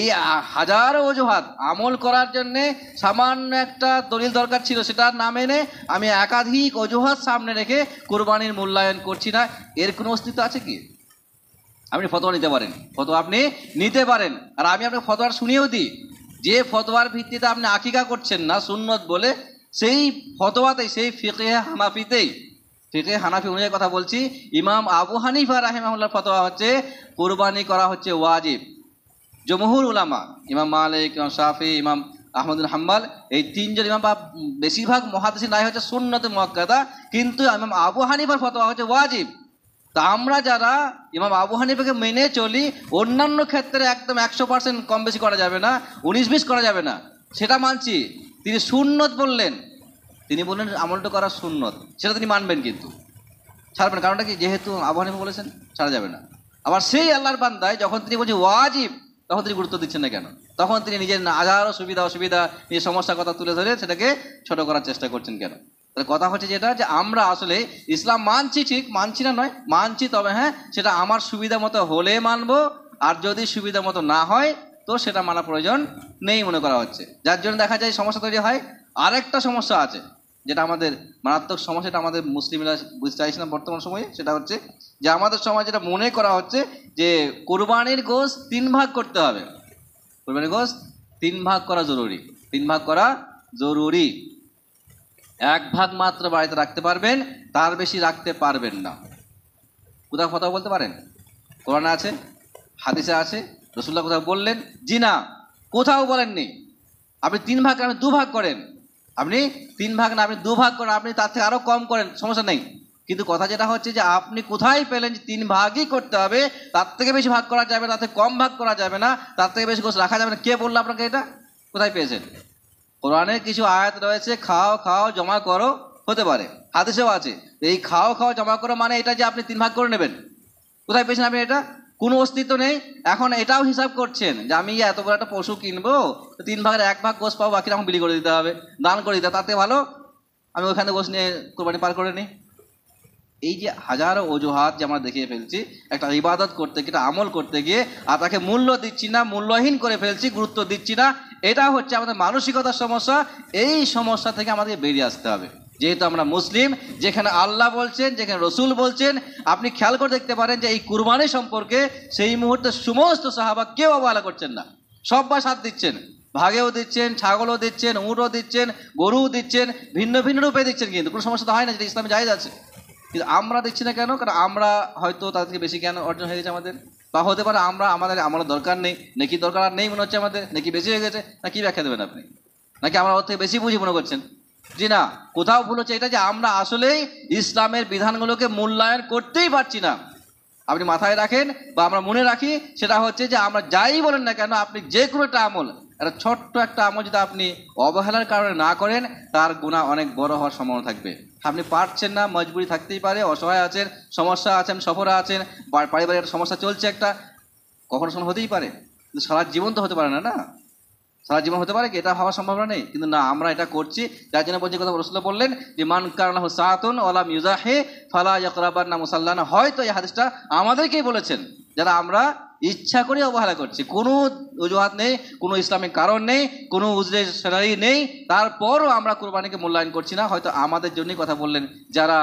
এই হাজারো অজুহাত, আমল করার জন্যে সামান্য একটা দলিল দরকার ছিল, সেটার না মেনে আমি একাধিক অজুহাত সামনে রেখে কোরবানির মূল্যায়ন করছি না। এর কোনো অস্তিত্ব আছে কি? আপনি ফতোয়া নিতে পারেন, ফতোয়া আপনি নিতে পারেন, আর আমি আপনাকে ফতোয়ার শুনিয়েও দিই। যে ফতোয়ার ভিত্তিতে আপনি আকিকা করছেন না সুন্নত বলে, সেই ফতোয়াতেই, সেই ফিকহে হানাফি অনুযায়ী কথা বলছি, ইমাম আবু হানিফা রাহিমাহুল্লাহর ফতোয়া হচ্ছে কুরবানি করা হচ্ছে ওয়াজিব। জমহুর উলামা, ইমাম মালিক, ইমাম শাফি, ইমাম আহমদ বিন হাম্বল, এই তিনজন ইমাম বা বেশিরভাগ মুহাদ্দিসিন রায় হচ্ছে সুন্নতে মুআক্কাদা, কিন্তু ইমাম আবু হানিফার ফতোয়া হচ্ছে ওয়াজিব। তা আমরা যারা ইমাম আবু হানিফাকে মেনে চলি, অন্যান্য ক্ষেত্রে একদম 100% কম বেশি করা যাবে না, 19-20 করা যাবে না, সেটা মানছি। তিনি সুন্নত বললেন, তিনি বললেন আমলটা করা সুন্নত, সেটা তিনি মানবেন, কিন্তু ছাড়বেন। কারণটা কি? যেহেতু আবু হানিফা বলেছেন, ছাড়া যাবে না। আবার সেই আল্লাহর বান্দায় যখন তিনি বলছেন ওয়াজিব, তখন তিনি গুরুত্ব দিচ্ছেন না কেন? তখন তিনি নিজের হাজারো সুবিধা অসুবিধা, নিজের সমস্যার কথা তুলে ধরে সেটাকে ছোট করার চেষ্টা করছেন কেন? তাহলে কথা হচ্ছে যেটা, যে আমরা আসলে ইসলাম মানছি, ঠিক মানছি না নয়, মানছি, তবে হ্যাঁ সেটা আমার সুবিধা মতো হলে মানবো, আর যদি সুবিধা মতো না হয় তো সেটা মানা প্রয়োজন নেই মনে করা হচ্ছে, যার জন্য দেখা যায় সমস্যা তৈরি হয়। আরেকটা সমস্যা আছে, যেটা আমাদের মারাত্মক সমস্যা, এটা আমাদের মুসলিমরা বুঝতে চাইছে না বর্তমান সময়ে। সেটা হচ্ছে যে আমাদের সমাজে যেটা মনে করা হচ্ছে যে কোরবানির গোশত 3 ভাগ করতে হবে, কোরবানির গোশত 3 ভাগ করা জরুরি, 3 ভাগ করা জরুরি। 1 ভাগ মাত্র বাড়িতে রাখতে পারবেন, তার বেশি রাখতে পারবেন না। কোথাও কথা বলতে পারেন? কোরআনে আছে, হাদিসে আছে, রাসূলুল্লাহ কোথাও বললেন? জি না, কোথাও বলেননি। আপনি 3 ভাগ, আপনি 2 ভাগ করেন, আপনি 3 ভাগ না, আপনি 2 ভাগ করেন, আপনি তার থেকে আরো কম করেন, সমস্যা নেই। কিন্তু কথা যেটা হচ্ছে যে আপনি কোথায় পেলেন যে 3 ভাগই করতে হবে, তার থেকে বেশি ভাগ করা যাবে না, তার থেকে কম ভাগ করা যাবে না, তার থেকে বেশি গোশত রাখা যাবে না? কে বললো আপনাকে এটা? কোথায় পেয়েছেন? কোরআনে কিছু আয়াত রয়েছে, খাও খাও জমা করো, হতে পারে হাদিসেও আছে। এই খাও খাও জমা করো মানে এটা যে আপনি 3 ভাগ করে নেবেন, কোথায় পেয়েছেন আপনি এটা? কোনো অস্তিত্ব নেই। এখন এটাও হিসাব করছেন যে আমি এত বড় একটা পশু কিনবো, 3 ভাগের 1 ভাগ গোশত পাবো, বাকিটা আমাকে বিলি করে দিতে হবে, দান করে দিতে হবে, তাতে ভালো আমি ওখানে গোশত নিয়ে কোরবানি পার করে নিই। এই যে হাজারো অজুহাত যে আমরা দেখিয়ে ফেলছি, একটা ইবাদত করতে গিয়ে, একটা আমল করতে গিয়ে আর তাকে মূল্য দিচ্ছি না, মূল্যহীন করে ফেলছি, গুরুত্ব দিচ্ছি না, এটা হচ্ছে আমাদের মানসিকতার সমস্যা। এই সমস্যা থেকে আমাদের বেরিয়ে আসতে হবে। যেহেতু আমরা মুসলিম, যেখানে আল্লাহ বলছেন, যেখানে রসুল বলছেন, আপনি খেয়াল করে দেখতে পারেন যে এই কুরবানি সম্পর্কে সেই মুহূর্তে সমস্ত সাহাবা কেউ অবহেলা করছেন না, সবাই সাথ দিচ্ছেন, ভাগেও দিচ্ছেন, ছাগলও দিচ্ছেন, উটও দিচ্ছেন, গরুও দিচ্ছেন, ভিন্ন ভিন্ন রূপে দিচ্ছেন, কিন্তু কোনো সমস্যা তো হয় না, যেটা ইসলামে জায়েজ আছে। কিন্তু আমরা দিচ্ছি না কেন? কারণ আমরা হয়তো তাদের থেকে বেশি জ্ঞান অর্জন হয়ে গেছে আমাদের, বা হতে পারে আমাদের আমলের দরকার নেই, নাকি দরকার আর নেই মনে হচ্ছে আমাদের, নাকি বেশি হয়ে গেছে, না কি ব্যাখ্যা দেবেন আপনি? নাকি আমরা ওর থেকে বেশি বুঝি মনে করছেন? জি না, কোথাও ভুল হচ্ছে এটা যে আমরা আসলেই ইসলামের বিধানগুলোকে মূল্যায়ন করতেই পারছি না। আপনি মাথায় রাখেন বা আমরা মনে রাখি, সেটা হচ্ছে যে আমরা যাই বলেন না কেন, আপনি যে কোনো একটা আমল, একটা ছোট্ট একটা আমল যদি আপনি অবহেলার কারণে না করেন, তার গুনাহ অনেক বড় হওয়ার সম্ভাবনা থাকবে। আপনি পারছেন না, মজবুরি থাকতেই পারে, অসহায় আছেন, সমস্যা আছেন, সফরে আছেন, পারিবারিক একটা সমস্যা চলছে একটা, কখনো সময় হতেই পারে, কিন্তু সারা জীবন তো হতে পারে না, না সারা জীবন হতে পারে কি? এটা হওয়ার সম্ভাবনা নেই। কিন্তু না, আমরা এটা করছি, যার জন্য বলছি, কথা রাসূলুল্লাহ বললেন যে মান কানা লাহু সাআতুন ওয়া লাম ইউজাহি ফালা ইয়াকরাবান্না মুসাল্লানা। হয়তো এই হাদিসটা আমাদেরকেই বলেছেন, যারা আমরা ইচ্ছা করে অবহেলা করছি, কোনো অজুহাত নেই, কোনো ইসলামিক কারণ নেই, কোনো উজরের সেরারি নেই, তারপরও আমরা কুরবানিকে মূল্যায়ন করছি না। হয়তো আমাদের জন্যই কথা বললেন, যারা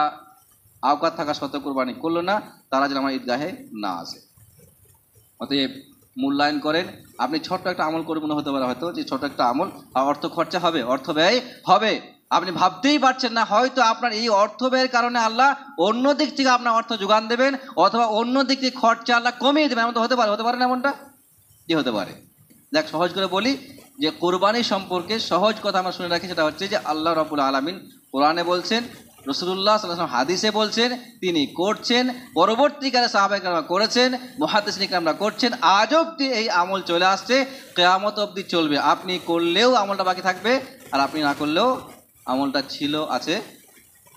আওকাত থাকা সত্ত্বেও কুরবানি করলো না, তারা যেন আমার ঈদগাহে না আসে। অতএব মূল্যায়ন করেন। আপনি ছোট্ট একটা আমল করে মনে হতে পারে হয়তো যে ছোট একটা আমল, আর অর্থ খরচা হবে, অর্থ ব্যয় হবে, আপনি ভাবতেই পারছেন না। হয়তো আপনার এই অর্থ ব্যয়ের কারণে আল্লাহ অন্য দিক থেকে আপনার অর্থ যোগান দেবেন, অথবা অন্য দিক থেকে খরচা আল্লাহ কমিয়ে দেবেন। এমন তো হতে পারে না এমনটা? কি হতে পারে? দেখ, সহজ করে বলি যে কোরবানি সম্পর্কে সহজ কথা আমরা শুনে রাখি, সেটা হচ্ছে যে আল্লাহ রাব্বুল আলামিন কোরআনে বলছেন, রাসূলুল্লাহ সাল্লাল্লাহু আলাইহি ওয়াসাল্লাম হাদিসে বলছেন, তিনি করছেন, পরবর্তীকালে সাহাবায়ে কেরাম করেছেন, মুহাদ্দিসিন কেরামরা করছেন, আজ অবধি এই আমল চলে আসছে, কিয়ামত অবধি চলবে। আপনি করলেও আমলটা বাকি থাকবে, আর আপনি না করলেও আমলটা ছিল, আছে,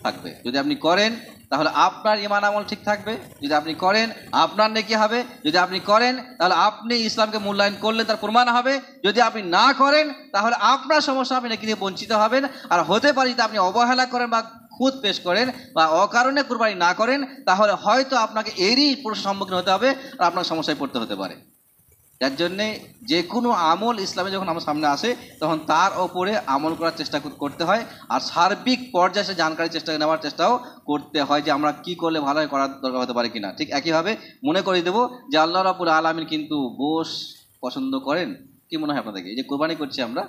থাকবে। যদি আপনি করেন তাহলে আপনার ঈমান আমল ঠিক থাকবে, যদি আপনি করেন আপনার নেকি হবে, যদি আপনি করেন তাহলে আপনি ইসলামকে মূল্যায়ন করলেন, তার প্রমাণ হবে। যদি আপনি না করেন তাহলে আপনার সমস্যা, আপনি নেকি দিয়ে বঞ্চিত হবেন। আর হতে পারে যদি আপনি অবহেলা করেন বা খুদ পেশ করেন বা অকারণে কুরবানি না করেন, তাহলে হয়তো আপনাকে এরই প্রশ্নের সম্মুখীন হতে হবে, আর আপনার সমস্যায় পড়তে হতে পারে। যার জন্যে যে কোনো আমল ইসলামে যখন আমার সামনে আসে, তখন তার ওপরে আমল করার চেষ্টা করতে হয়, আর সার্বিক পর্যায়ে সে জানকারি চেষ্টা নেওয়ার চেষ্টাও করতে হয় যে আমরা কি করলে ভালো করার দরকার হতে পারে কিনা। ঠিক একইভাবে মনে করে দেবো যে আল্লাহ রাব্বুল আলামিন কিন্তু গোশ পছন্দ করেন। কি মনে হয় আপনাদেরকে? এই যে কোরবানি করছি আমরা,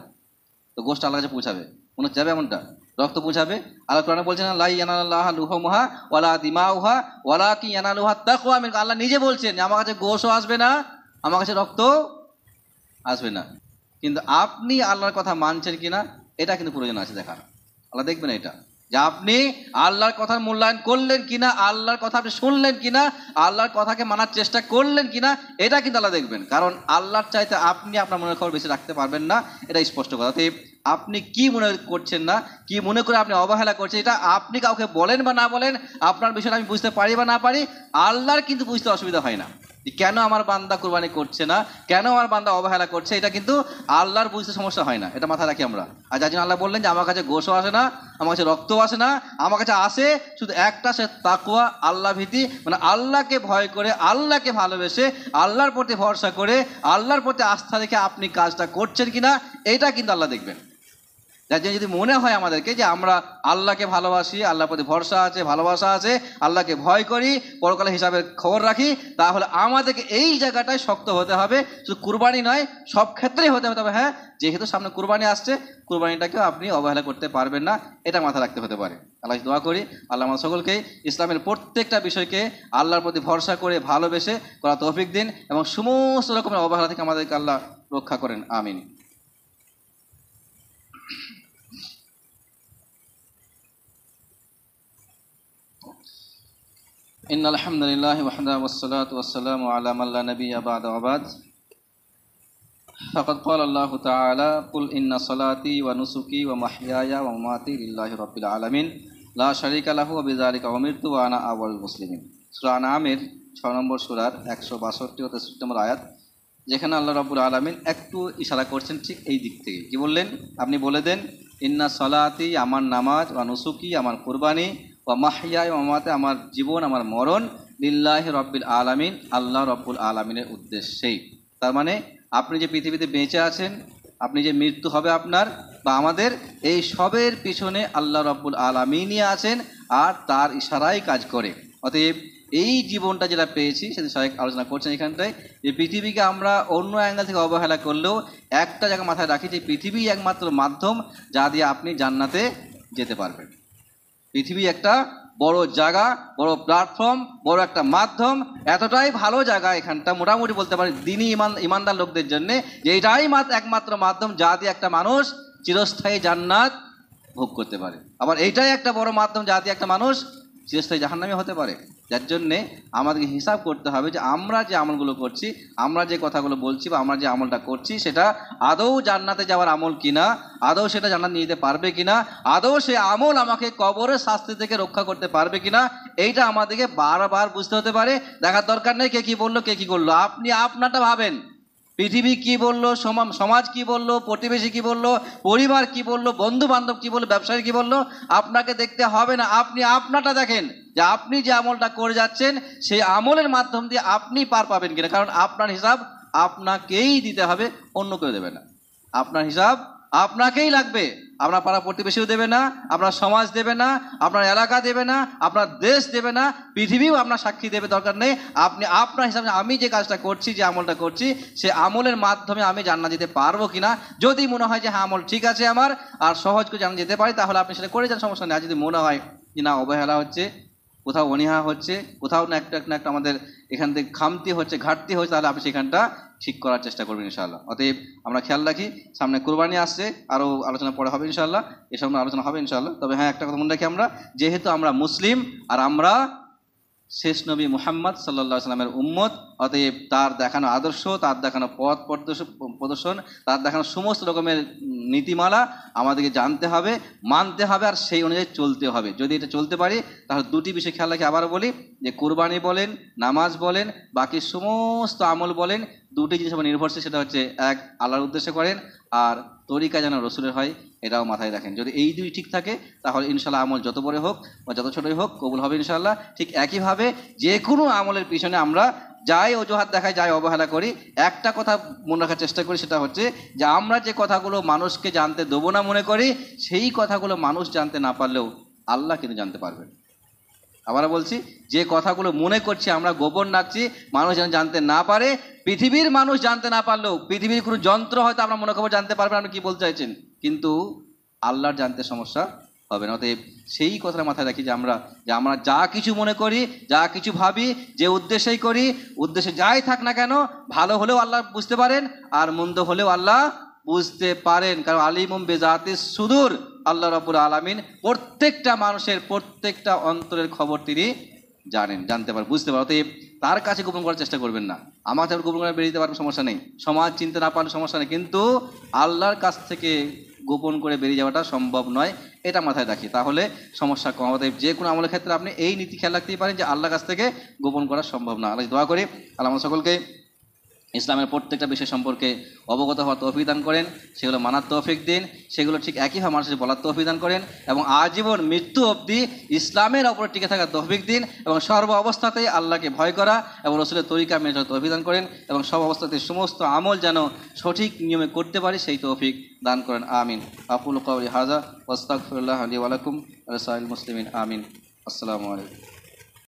তো গোশটা আল্লাহর কাছে পৌঁছাবে, মনে হচ্ছে যাবে এমনটা? রক্ত পৌঁছাবে। আল্লাহ কোরআনে বলছেন, লা ইয়ানালুল্লাহা লুহুমুহা ওয়ালা দিমাউহা ওয়ালাকিন ইয়ানালুহা তাকওয়া মিনকুম। আল্লাহ নিজে বলছেন যে আমার কাছে গোশও আসবে না, আমার কাছে রক্ত আসবে না। কিন্তু আপনি আল্লাহর কথা মানছেন কিনা, এটা কিন্তু প্রয়োজন আছে দেখার। আল্লাহ দেখবেন এটা। যে আপনি আল্লাহর কথার মূল্যায়ন করলেন কিনা, আল্লাহর কথা আপনি শুনলেন কিনা, আল্লাহর কথাকে মানার চেষ্টা করলেন কিনা, এটা কিন্তু আল্লাহ দেখবেন। কারণ আল্লাহর চাইতে আপনি আপনার মনের খবর বেশি রাখতে পারবেন না, এটা স্পষ্ট কথা। অতএব আপনি কি মনে করছেন না, কি মনে করে আপনি অবহেলা করছেন, এটা আপনি কাউকে বলেন বা না বলেন, আপনার বিষয়টা আমি বুঝতে পারি বা না পারি, আল্লাহর কিন্তু বুঝতে অসুবিধা হয় না। কেন আমার বান্দা কুরবানি করছে না, কেন আমার বান্দা অবহেলা করছে, এটা কিন্তু আল্লাহর বুঝতে সমস্যা হয় না, এটা মাথায় রাখি আমরা। আর যার জন্য আল্লাহ বললেন যে আমার কাছে গোশও আসে না, আমার কাছে রক্তও আসে না, আমার কাছে আসে শুধু একটা, সে তাকওয়া, আল্লাহ ভীতি, মানে আল্লাহকে ভয় করে, আল্লাহকে ভালোবেসে, আল্লাহর প্রতি ভরসা করে, আল্লাহর প্রতি আস্থা রেখে আপনি কাজটা করছেন কিনা, এটা কিন্তু আল্লাহ দেখবেন। যার জন্য যদি মনে হয় আমাদেরকে যে আমরা আল্লাহকে ভালোবাসি, আল্লাহর প্রতি ভরসা আছে, ভালোবাসা আছে, আল্লাহকে ভয় করি, পরকালে হিসাবের খবর রাখি, তাহলে আমাদেরকে এই জায়গাটায় শক্ত হতে হবে। শুধু কুরবানি নয়, সব ক্ষেত্রেই হতে হবে। হ্যাঁ, যেহেতু সামনে কুরবানি আসছে, কুরবানিটাকেও আপনি অবহেলা করতে পারবেন না, এটা মাথায় রাখতে হতে পারে। আল্লাহ দোয়া করি আল্লাহ আমাদের সকলকে ইসলামের প্রত্যেকটা বিষয়কে আল্লাহর প্রতি ভরসা করে ভালোবেসে করা তৌফিক দিন, এবং সমস্ত রকমের অবহেলা থেকে আমাদেরকে আল্লাহ রক্ষা করেন। আমিন। ইন্নাল হামদুলিল্লাহি ওয়াহদাহু ওয়াসসালাতু ওয়াসসালামু আলা মান লা নাবিয়্যা বা'দা ওয়া বা'দ। ফাকাদ ক্বালা আল্লাহু তাআলা কুল ইন্না সলাতি ওয়া নুসুকি ওয়া মাহইয়ায়া ওয়া মামাতি লিল্লাহি রাব্বিল আলামিন লা শারীকা লাহু ওয়া বিযালিকা উমিরতু ওয়া আনা আউয়ালুল মুসলিমিন। সূরা আনআমের 6 নম্বর সূরার 162 ও 63 নম্বর আয়াত, যেখানে আল্লাহ রাব্বুল আলামিন একটু ইশারা করছেন ঠিক এই দিক থেকে। কি বললেন? আপনি বলে দেন ইন্না সলাতি, আমার নামাজ, ওয়া নুসুকি, আমার কুরবানি, ওয়া মাহইয়ায়া ওয়া মামাতি, আমার জীবন, আমার মরণ, লিল্লাহি রাব্বিল আলামিন, আল্লাহ রাব্বুল আলামিনের উদ্দেশ্যেই। তার মানে আপনি যে পৃথিবীতে বেঁচে আছেন, আপনি যে মৃত্যু হবে আপনার বা আমাদের, এই সবের পিছনে আল্লাহ রাব্বুল আলামিনই আছেন আর তার ইশারায় কাজ করে। অতএব এই জীবনটা যেটা পেয়েছি, সেটা সবাই আলোচনা করছেন এখানটায়, যে পৃথিবীকে আমরা অন্য অ্যাঙ্গেল থেকে অবহেলা করলেও একটা জায়গা মাথায় রাখি যে পৃথিবী একমাত্র মাধ্যম যা দিয়ে আপনি জান্নাতে যেতে পারবেন। পৃথিবী একটা বড় জায়গা, বড় প্ল্যাটফর্ম, বড় একটা মাধ্যম, এতটাই ভালো জায়গা এখানটা, মোটামুটি বলতে পারি দিনী ইমানদার লোকদের জন্য, যে এটাই একমাত্র মাধ্যম যা দিয়ে একটা মানুষ চিরস্থায়ী জান্নাত ভোগ করতে পারে। আবার এইটাই একটা বড় মাধ্যম যা দিয়ে একটা মানুষ চিরস্থায়ী জাহান্নামী হতে পারে। যার জন্যে আমাদেরকে হিসাব করতে হবে যে আমরা যে আমলগুলো করছি, আমরা যে কথাগুলো বলছি বা আমরা যে আমলটা করছি, সেটা আদৌ জান্নাতে যাওয়ার আমল কিনা, আদৌ সেটা জান্নাত নিয়ে যেতে পারবে কিনা, আদৌ সে আমল আমাকে কবরের শাস্তি থেকে রক্ষা করতে পারবে কিনা, এইটা আমাদেরকে বারবার বুঝতে হতে পারে। দেখার দরকার নেই কে কি বললো, কে কি করলো, আপনি আপনারটা ভাবেন। পৃথিবী কি বললো, সমাজ কি বললো, প্রতিবেশী কি বললো, পরিবার কি বললো, বন্ধু বান্ধব কি বললো, ব্যবসায়ী কি বললো, আপনাকে দেখতে হবে না। আপনি আপনারটা দেখেন যে আপনি যে আমলটা করে যাচ্ছেন, সেই আমলের মাধ্যম দিয়ে আপনি পার পাবেন কিনা। কারণ আপনার হিসাব আপনাকেই দিতে হবে, অন্য কেউ দেবে না। আপনার হিসাব আপনাকেই লাগবে। আপনার পাড়া প্রতিবেশীও দেবে না, আপনার সমাজ দেবে না, আপনার এলাকা দেবে না, আপনার দেশ দেবে না, পৃথিবীও আপনার সাক্ষী দেবে, দরকার নেই। আপনি আপনার হিসাবে আমি যে কাজটা করছি, যে আমলটা করছি, সে আমলের মাধ্যমে আমি জান্নাত যেতে পারবো কিনা। যদি মনে হয় যে হ্যাঁ আমল ঠিক আছে আমার, আর সহজ করে জান্নাত যেতে পারি, তাহলে আপনি সেটা করে যান, সমস্যা নেই। আর যদি মনে হয় যে না অবহেলা হচ্ছে, কোথাও অনীহা হচ্ছে, কোথাও না একটা আমাদের এখান থেকে খামতি হচ্ছে, ঘাটতি হচ্ছে, তাহলে আপনি সেখানটা ঠিক করার চেষ্টা করবেন ইনশাআল্লাহ। অতএব আমরা খেয়াল রাখি, সামনে কুরবানি আসছে, আরও আলোচনা পরে হবে ইনশাআল্লাহ, এসব আলোচনা হবে ইনশাআল্লাহ। তবে হ্যাঁ, একটা কথা মনে রাখি, আমরা যেহেতু আমরা মুসলিম আর আমরা শেষ নবী মুহাম্মদ সাল্লাল্লাহু আলাইহি সাল্লামের উম্মত, অতএব তার দেখানো আদর্শ, তার দেখানো পথ প্রদর্শন, তার দেখানো সমস্ত রকমের নীতিমালা আমাদেরকে জানতে হবে, মানতে হবে, আর সেই অনুযায়ী চলতে হবে। যদি এটা চলতে পারি, তাহলে দুটি বিষয় খেয়াল রাখি। আবারও বলি যে কুরবানি বলেন, নামাজ বলেন, বাকি সমস্ত আমল বলেন, দুটি জিনিস আমরা নির্ভরশীল। সেটা হচ্ছে এক, আল্লাহর উদ্দেশ্যে করেন, আর তরিকা যেন রসুলের হয়, এটাও মাথায় রাখেন। যদি এই দুই ঠিক থাকে, তাহলে ইনশাল্লাহ আমল যত বড় হোক বা যত ছোটই হোক কবুল হবে ইনশাল্লাহ। ঠিক একইভাবে যে কোনো আমলের পিছনে আমরা যাই অজুহাত দেখাই, যাই অবহেলা করি, একটা কথা মনে রাখার চেষ্টা করি, সেটা হচ্ছে যে আমরা যে কথাগুলো মানুষকে জানতে দেবো না মনে করি, সেই কথাগুলো মানুষ জানতে না পারলেও আল্লাহ কিন্তু জানতে পারবেন। আবার বলছি, যে কথাগুলো মনে করছি আমরা গোপন রাখছি, মানুষ যেন জানতে না পারে, পৃথিবীর মানুষ জানতে না পারলেও, পৃথিবীর কোনো যন্ত্র হয়তো আমরা মনে খবর জানতে পারবেন আপনি কি বলতে চাইছেন, কিন্তু আল্লাহর জানতে সমস্যা হবে না। অতএব সেই কথাটা মাথায় রাখি যে আমরা যা কিছু মনে করি, যা কিছু ভাবি, যে উদ্দেশ্যেই করি, উদ্দেশ্যে যাই থাক না কেন, ভালো হলেও আল্লাহ বুঝতে পারেন আর মন্দ হলেও আল্লাহ বুঝতে পারেন। কারণ আলিমুম বিজাতিস সুদূর, আল্লাহ রাব্বুল আলামিন প্রত্যেকটা মানুষের প্রত্যেকটা অন্তরের খবর তিনি জানেন, জানতে পারেন, বুঝতে পারেন। অতএব তার কাছে গোপন করার চেষ্টা করবেন না। আমার কাছে গোপন করে বেরিয়ে যেতে পারবেন, সমস্যা নেই, সমাজ চিনতে না পারলে সমস্যা নেই, কিন্তু আল্লাহর কাছ থেকে গোপন করে বেরিয়ে যাওয়াটা সম্ভব নয়, এটা মাথায় রাখি, তাহলে সমস্যা কম হবে। যে কোনো আমলের ক্ষেত্রে আপনি এই নীতি খেয়াল রাখতেই পারেন যে আল্লাহর কাছ থেকে গোপন করা সম্ভব না। আল্লাহ দোয়া করি আল্লাহ আমাদের সকলকে ইসলামের প্রত্যেকটা বিষয় সম্পর্কে অবগত হওয়ার তৌফিক দান করেন, সেগুলো মানার তৌফিক দিন, সেগুলো ঠিক একইভাবে মানুষের বলার তৌফিক দান করেন, এবং আজীবন মৃত্যু অবধি ইসলামের ওপর টিকে থাকার তৌফিক দিন, এবং সর্ব অবস্থাতেই আল্লাহকে ভয় করা এবং রসুলের তরিকা মেনে চলার তৌফিক দান করেন, এবং সব অবস্থাতে সমস্ত আমল যেন সঠিক নিয়মে করতে পারি সেই তৌফিক দান করেন। আমিন। আকুলু কাউলি হাযা ওয়াস্তাগফিরুল্লাহ লি ওয়া লাকুম ওয়া লিসাইরিল মুসলিমিন। আমিন। আসসালামু আলাইকুম।